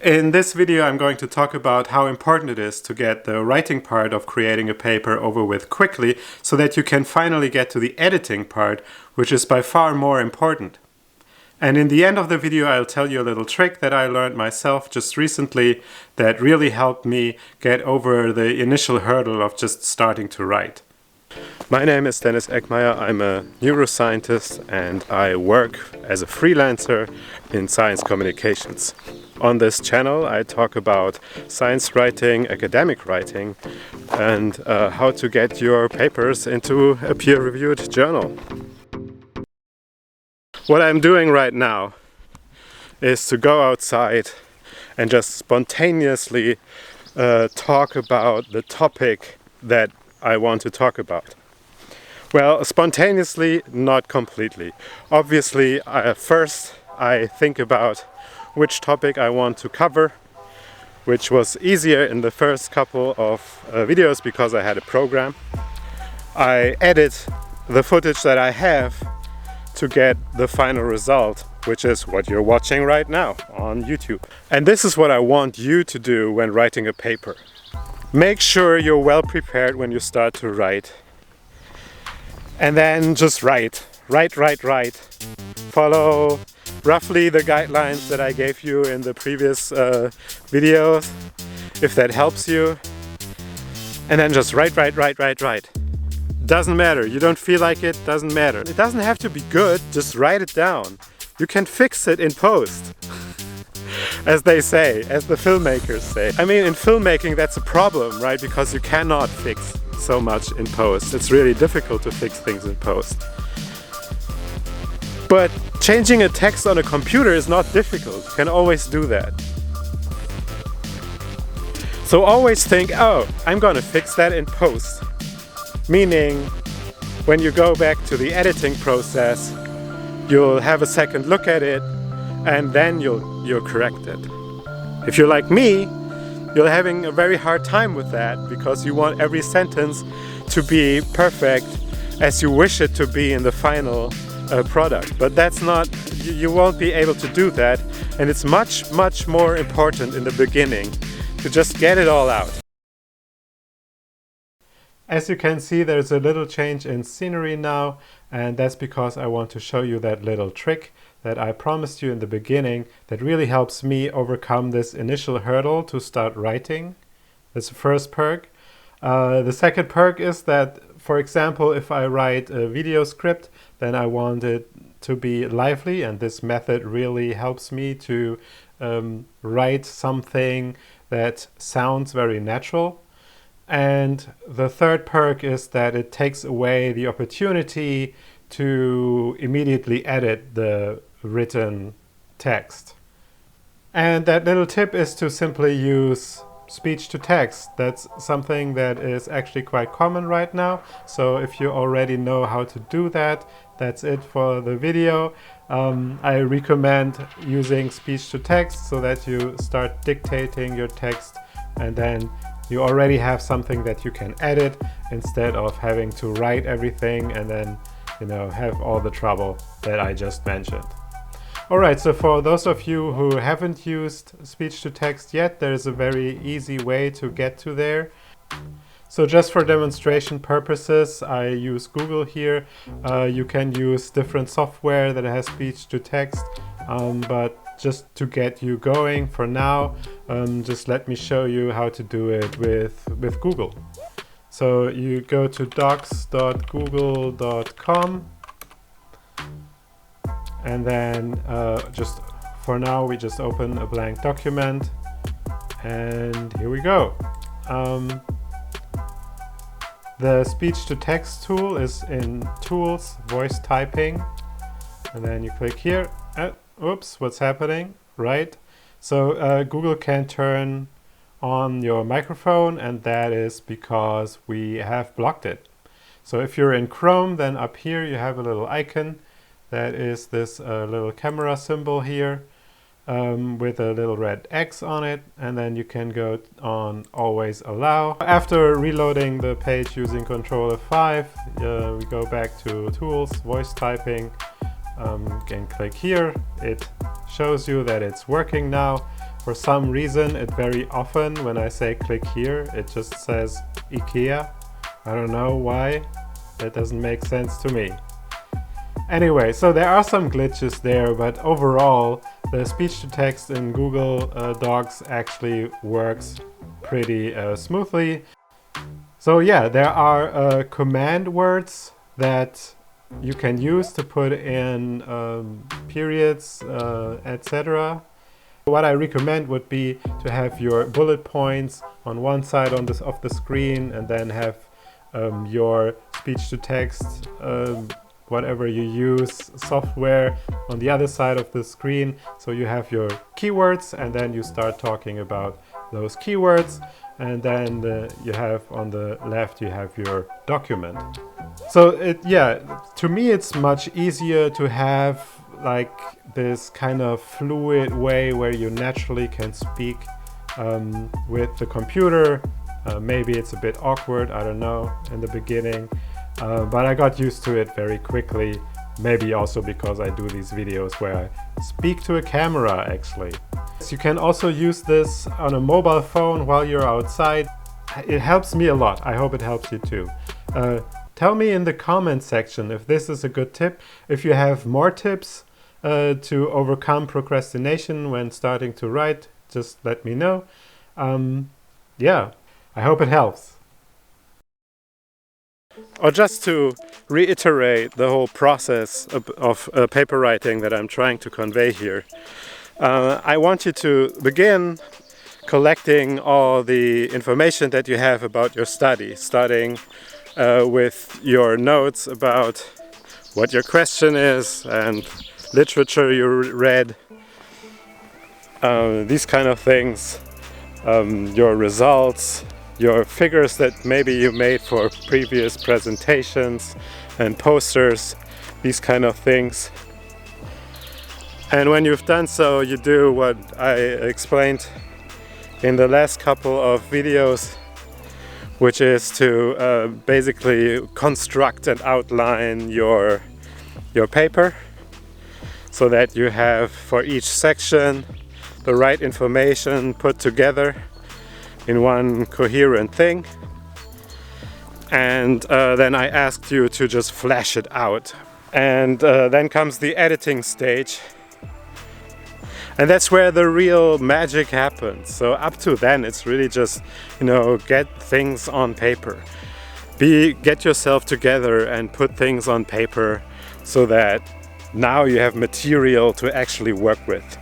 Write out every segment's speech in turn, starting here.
In this video I'm going to talk about how important it is to get the writing part of creating a paper over with quickly so that you can finally get to the editing part, which is by far more important. And in the end of the video I'll tell you a little trick that I learned myself just recently that really helped me get over the initial hurdle of just starting to write. My name is Dennis Eckmeyer. I'm a neuroscientist and I work as a freelancer in science communications. On this channel I talk about science writing, academic writing, and how to get your papers into a peer-reviewed journal. What I'm doing right now is to go outside and just spontaneously talk about the topic that I want to talk about. Well, spontaneously, not completely. Obviously, first I think about which topic I want to cover, which was easier in the first couple of videos because I had a program. I edit the footage that I have to get the final result, which is what you're watching right now on YouTube. And this is what I want you to do when writing a paper. Make sure you're well prepared when you start to write. And then just write. Write. Follow roughly the guidelines that I gave you in the previous videos, if that helps you. And then just write. Doesn't matter. You don't feel like it, doesn't matter. It doesn't have to be good, just write it down. You can fix it in post. As they say, as the filmmakers say. I mean, in filmmaking that's a problem, right? Because you cannot fix so much in post. It's really difficult to fix things in post. But changing a text on a computer is not difficult. You can always do that. So always think, oh, I'm gonna fix that in post. Meaning, when you go back to the editing process, you'll have a second look at it and then you'll correct it. If you're like me, you're having a very hard time with that because you want every sentence to be perfect as you wish it to be in the final product. But that's not, you won't be able to do that, and it's much more important in the beginning to just get it all out. As you can see, there's a little change in scenery now, and that's because I want to show you that little trick that I promised you in the beginning that really helps me overcome this initial hurdle to start writing. That's the first perk. The second perk is that, for example, if I write a video script, then I want it to be lively, and this method really helps me to write something that sounds very natural. And the third perk is that it takes away the opportunity to immediately edit the written text. And that little tip is to simply use speech to text. That's something that is actually quite common right now. So if you already know how to do that, that's it for the video. I recommend using speech to text so that you start dictating your text and then you already have something that you can edit instead of having to write everything and then, have all the trouble that I just mentioned. Alright, so for those of you who haven't used speech to text yet, there's a very easy way to get to there. So just for demonstration purposes, I use Google here. You can use different software that has speech to text, but just to get you going for now, just let me show you how to do it with Google. So you go to docs.google.com and then just for now we just open a blank document and here we go. The speech to text tool is in Tools, Voice Typing, and then you click here. Oops, what's happening? Right. So Google can turn on your microphone, and that is because we have blocked it. So if you're in Chrome, then up here you have a little icon that is this little camera symbol here with a little red X on it, and then you can go on Always Allow. After reloading the page using Ctrl F5, we go back to Tools, Voice Typing, and click here. It shows you that it's working now. For some reason, it very often, when I say click here, it just says IKEA. I don't know why. That doesn't make sense to me. Anyway, so there are some glitches there, but overall, the speech-to-text in Google Docs actually works pretty smoothly. So yeah, there are command words that you can use to put in periods, etc. What I recommend would be to have your bullet points on one side of the screen, and then have your speech-to-text, whatever you use, software on the other side of the screen. So you have your keywords, and then you start talking about those keywords, and then you have on the left you have your document. So to me it's much easier to have like this kind of fluid way where you naturally can speak with the computer. Maybe it's a bit awkward, I don't know, in the beginning, but I got used to it very quickly. Maybe also because I do these videos where I speak to a camera actually. So you can also use this on a mobile phone while you're outside. It helps me a lot. I hope it helps you too. Tell me in the comment section if this is a good tip. If you have more tips to overcome procrastination when starting to write, just let me know. Yeah, I hope it helps. Or just to reiterate the whole process of paper writing that I'm trying to convey here. I want you to begin collecting all the information that you have about your study, starting with your notes about what your question is and literature you read, these kind of things, your results, your figures that maybe you made for previous presentations and posters, these kind of things. And when you've done so, you do what I explained in the last couple of videos, which is to basically construct and outline your paper so that you have for each section the right information put together in one coherent thing. And then I asked you to just flash it out. And then comes the editing stage. And that's where the real magic happens. So up to then it's really just, get things on paper. Get yourself together and put things on paper so that now you have material to actually work with.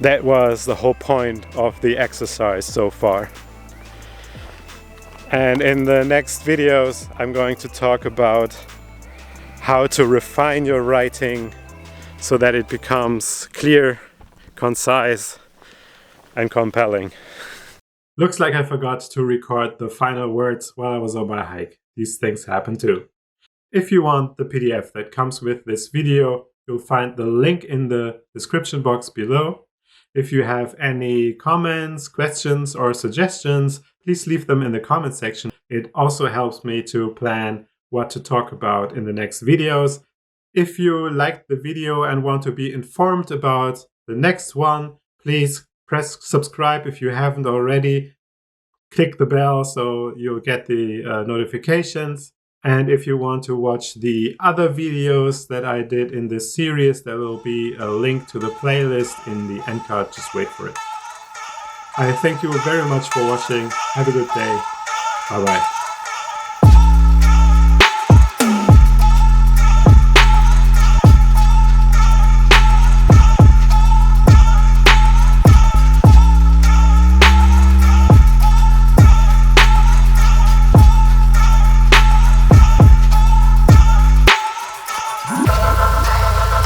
That was the whole point of the exercise so far. And in the next videos I'm going to talk about how to refine your writing so that it becomes clear, concise and compelling. Looks like I forgot to record the final words while I was on my hike. These things happen too. If you want the PDF that comes with this video, you'll find the link in the description box below. If you have any comments, questions or suggestions, please leave them in the comment section. It also helps me to plan what to talk about in the next videos. If you liked the video and want to be informed about the next one, please press subscribe if you haven't already. Click the bell so you'll get the notifications. And if you want to watch the other videos that I did in this series, there will be a link to the playlist in the end card. Just wait for it. I thank you very much for watching. Have a good day. Bye bye.